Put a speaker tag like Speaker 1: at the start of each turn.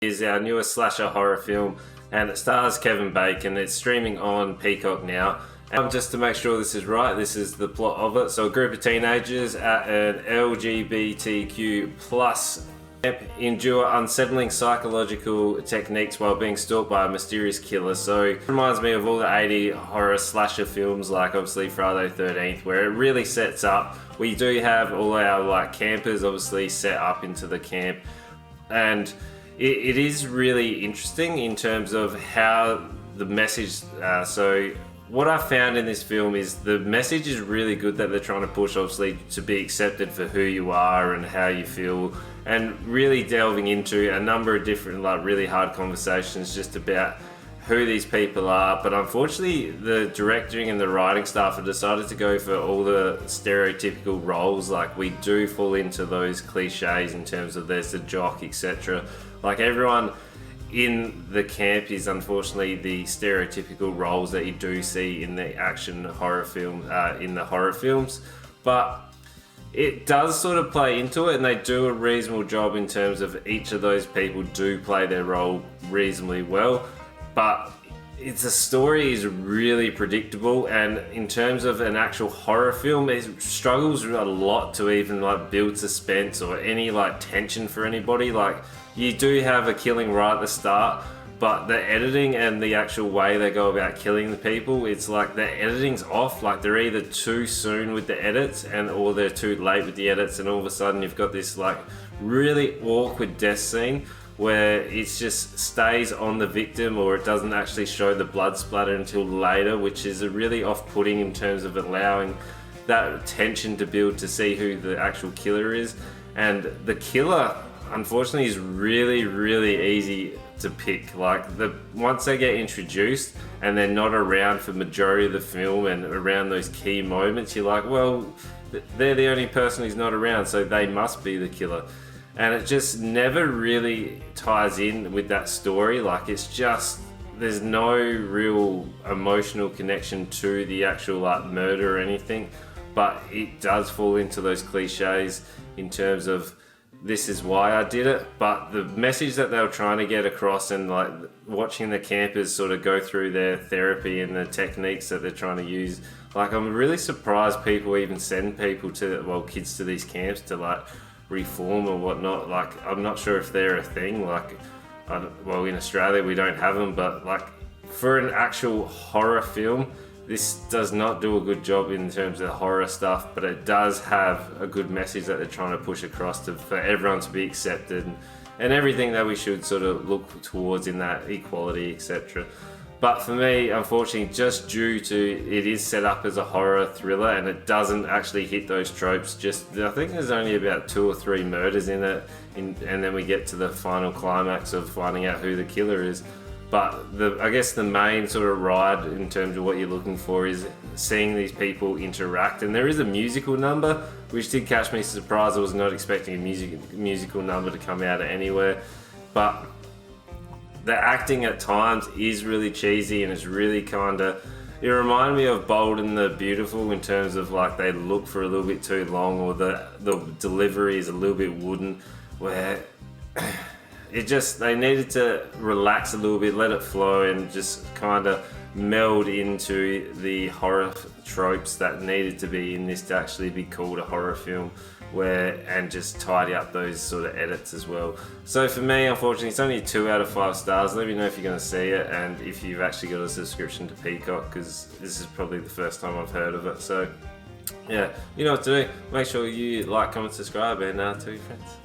Speaker 1: Is our newest slasher horror film, and it stars Kevin Bacon. It's streaming on Peacock now. And just to make sure this is right, this is the plot of it. So a group of teenagers at an LGBTQ plus camp endure unsettling psychological techniques while being stalked by a mysterious killer. So it reminds me of all the 80 horror slasher films, like obviously Friday the 13th, where it really sets up. We do have all our campers obviously set up into the camp, and it is really interesting in terms of how the message, so what I found in this film is the message is really good that they're trying to push, obviously, to be accepted for who you are and how you feel, and really delving into a number of different really hard conversations just about who these people are. But unfortunately, the directing and the writing staff have decided to go for all the stereotypical roles. Like, we do fall into those cliches in terms of there's the jock, etc. Like, everyone in the camp is unfortunately the stereotypical roles that you do see in the action horror film, in the horror films. But it does sort of play into it, and they do a reasonable job in terms of each of those people do play their role reasonably well. But the story is really predictable, and in terms of an actual horror film, it struggles a lot to even build suspense or any tension for anybody. You do have a killing right at the start, but the editing and the actual way they go about killing the people, it's like the editing's off. They're either too soon with the edits or they're too late with the edits, and all of a sudden you've got this really awkward death scene where it just stays on the victim, or it doesn't actually show the blood splatter until later, which is really off-putting in terms of allowing that tension to build to see who the actual killer is. And the killer, unfortunately, is really, really easy to pick. Once they get introduced and they're not around for the majority of the film and around those key moments, you're like, well, they're the only person who's not around, so they must be the killer. And it just never really ties in with that story. It's just, there's no real emotional connection to the actual murder or anything, but it does fall into those cliches in terms of this is why I did it. But the message that they were trying to get across, and watching the campers sort of go through their therapy and the techniques that they're trying to use, I'm really surprised people even send people to, kids to these camps to reform or whatnot. I'm not sure if they're a thing. In Australia we don't have them, but for an actual horror film, this does not do a good job in terms of horror stuff, but it does have a good message that they're trying to push across for everyone to be accepted and everything that we should sort of look towards in that equality, etc. But for me, unfortunately, just due to it is set up as a horror thriller and it doesn't actually hit those tropes, I think there's only about 2 or 3 murders in it, and then we get to the final climax of finding out who the killer is. But I guess the main sort of ride in terms of what you're looking for is seeing these people interact. And there is a musical number, which did catch me surprised. I was not expecting a musical number to come out of anywhere. But the acting at times is really cheesy, and it's really it reminded me of Bold and the Beautiful in terms of they look for a little bit too long, or the delivery is a little bit wooden, where they needed to relax a little bit, let it flow, and just meld into the horror tropes that needed to be in this to actually be called a horror film, and just tidy up those sort of edits as well. So for me, unfortunately, it's only 2 out of 5 stars. Let me know if you're going to see it, and if you've actually got a subscription to Peacock, because this is probably the first time I've heard of it. So yeah, you know what to do. Make sure you comment, subscribe, and tell your friends.